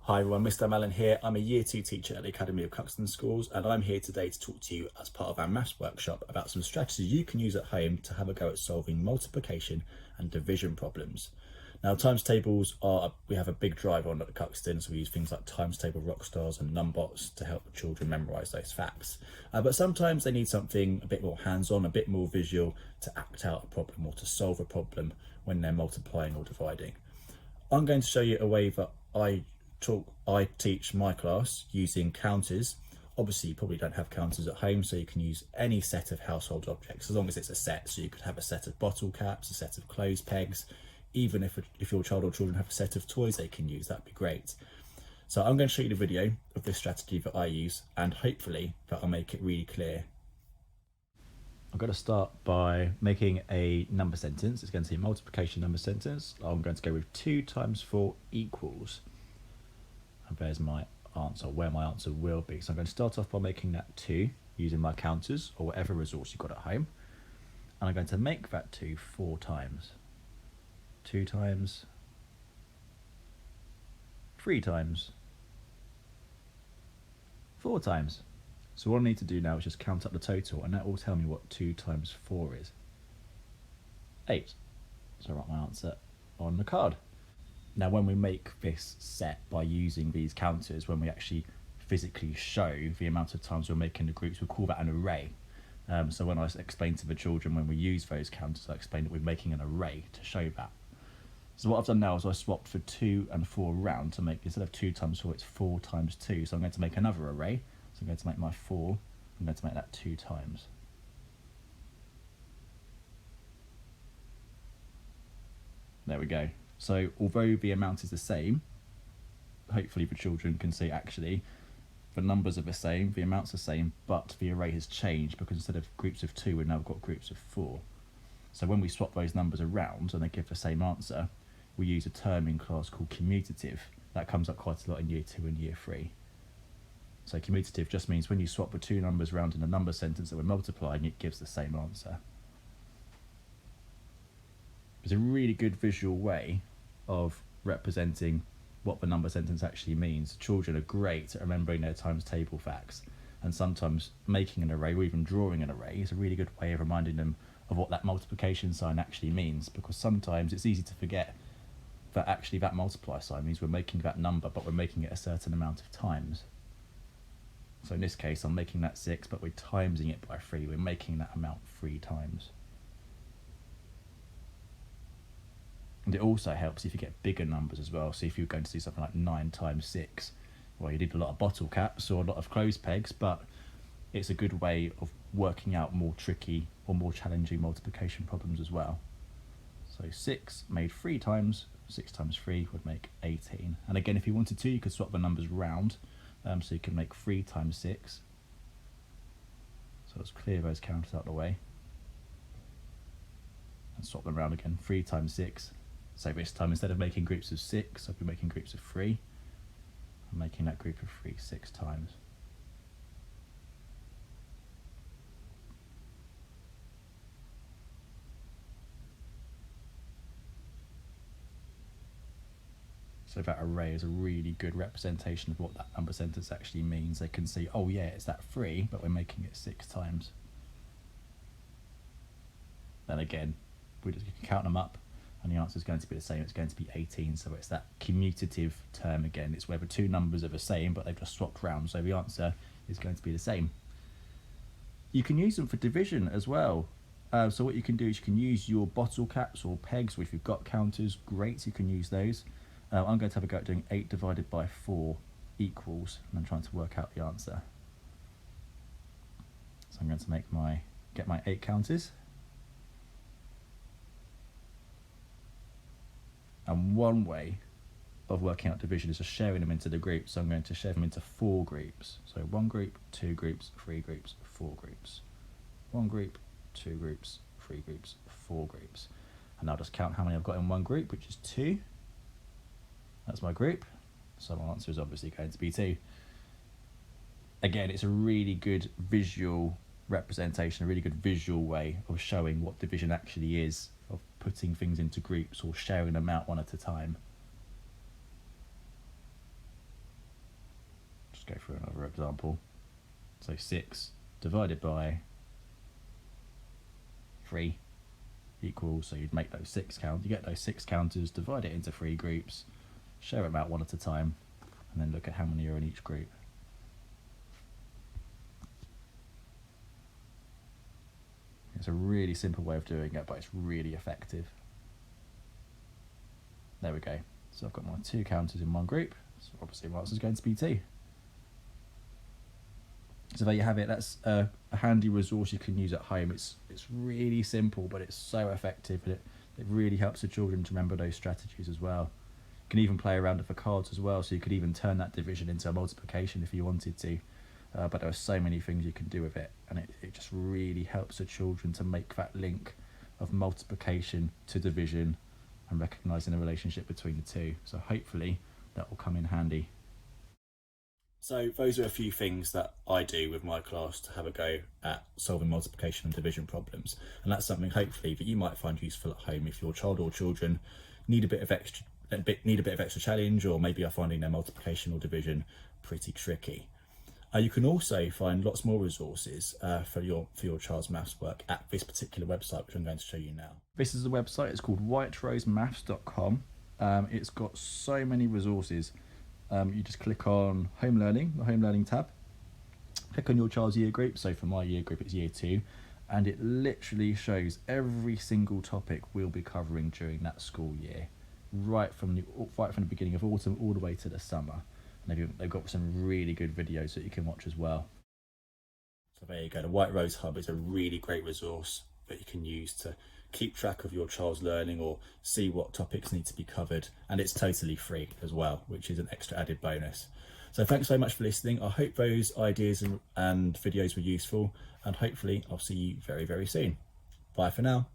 Hi everyone, Mr. Mellon here. I'm a Year 2 teacher at the Academy of Cuxton Schools, and I'm here today to talk to you as part of our maths workshop about some strategies you can use at home to have a go at solving multiplication and division problems. Now, times tables we have a big drive on at Cuxton, so we use things like times table rockstars and numbots to help the children memorise those facts. But sometimes they need something a bit more hands-on, a bit more visual to act out a problem or to solve a problem when they're multiplying or dividing. I'm going to show you a way that I teach my class using counters. Obviously, you probably don't have counters at home, so you can use any set of household objects as long as it's a set. So you could have a set of bottle caps, a set of clothes pegs, even if your child or children have a set of toys they can use, that'd be great. So I'm going to show you the video of this strategy that I use, and hopefully that'll make it really clear. I'm going to start by making a number sentence. It's going to be a multiplication number sentence. I'm going to go with 2 times 4 equals. And there's my answer, where my answer will be. So I'm going to start off by making that 2 using my counters or whatever resource you've got at home. And I'm going to make that 2 4 times. 2 times, 3 times, 4 times. So what I need to do now is just count up the total, and that will tell me what 2 times 4 is. 8. So I write my answer on the card. Now, when we make this set by using these counters, when we actually physically show the amount of times we're making the groups, we call that an array. So when I explain to the children when we use those counters, I explain that we're making an array to show that. So what I've done now is I swapped for 2 and 4 around to make, instead of 2 times 4, it's 4 times 2. So I'm going to make another array. So I'm going to make my 4, I'm going to make that 2 times. There we go. So although the amount is the same, hopefully the children can see actually the numbers are the same, the amounts are the same, but the array has changed because instead of groups of 2, we've now got groups of 4. So when we swap those numbers around and they give the same answer, we use a term in class called commutative. That comes up quite a lot in Year 2 and Year 3. So commutative just means when you swap the 2 numbers around in a number sentence that we're multiplying, it gives the same answer. It's a really good visual way of representing what the number sentence actually means. Children are great at remembering their times table facts, and sometimes making an array or even drawing an array is a really good way of reminding them of what that multiplication sign actually means, because sometimes it's easy to forget that actually that multiply sign means we're making that number, but we're making it a certain amount of times. So in this case, I'm making that 6, but we're timesing it by 3. We're making that amount 3 times. And it also helps if you get bigger numbers as well. So if you're going to do something like 9 times 6, well, you need a lot of bottle caps or a lot of clothes pegs, but it's a good way of working out more tricky or more challenging multiplication problems as well. So 6 made 3 times, 6 times 3 would make 18. And again, if you wanted to, you could swap the numbers round. So you can make 3 times 6. So let's clear those counters out of the way. And swap them around again, 3 times 6. So this time, instead of making groups of 6, I'll be making groups of 3. I'm making that group of 3 6 times. So that array is a really good representation of what that number sentence actually means. They can see, oh yeah, it's that 3, but we're making it 6 times. Then again, we just count them up, and the answer is going to be the same. It's going to be 18, so it's that commutative term again. It's where the 2 numbers are the same, but they've just swapped round, so the answer is going to be the same. You can use them for division as well. So what you can do is you can use your bottle caps or pegs, or if you've got counters, great, you can use those. I'm going to have a go at doing 8 divided by 4 equals, and I'm trying to work out the answer. So I'm going to get my 8 counters. And one way of working out division is just sharing them into the groups. So I'm going to share them into 4 groups. So 1 group, 2 groups, 3 groups, 4 groups. 1 group, 2 groups, 3 groups, 4 groups. And I'll just count how many I've got in one group, which is 2. That's my group. So my answer is obviously going to be 2. Again, it's a really good visual representation, a really good visual way of showing what division actually is, of putting things into groups or sharing them out one at a time. Let's go through another example. So 6 divided by 3 equals, so you'd make those 6 count. You get those 6 counters, divide it into 3 groups, share them out one at a time, and then look at how many are in each group. It's a really simple way of doing it, but it's really effective. There we go. So I've got my 2 counters in one group, so obviously my answer is going to be 2. So there you have it. That's a handy resource you can use at home. It's really simple, but it's so effective, and it really helps the children to remember those strategies as well. You can even play around with the cards as well, so you could even turn that division into a multiplication if you wanted to. But there are so many things you can do with it, and it just really helps the children to make that link of multiplication to division and recognising the relationship between the two. So hopefully that will come in handy. So those are a few things that I do with my class to have a go at solving multiplication and division problems, and that's something hopefully that you might find useful at home if your child or children need a bit of extra challenge, or maybe are finding their multiplication or division pretty tricky. You can also find lots more resources for your child's maths work at this particular website, which I'm going to show you now. This is the website. It's called whiterosemaths.com. It's got so many resources. You just click on home learning, the home learning tab, click on your child's year group. So for my year group it's year 2, and it literally shows every single topic we'll be covering during that school year, right from the beginning of autumn all the way to the summer. And they've got some really good videos that you can watch as well. So there you go. The White Rose Hub is a really great resource that you can use to keep track of your child's learning or see what topics need to be covered, and it's totally free as well, which is an extra added bonus. So thanks so much for listening. I hope those ideas and videos were useful, and hopefully I'll see you very, very soon. Bye for now.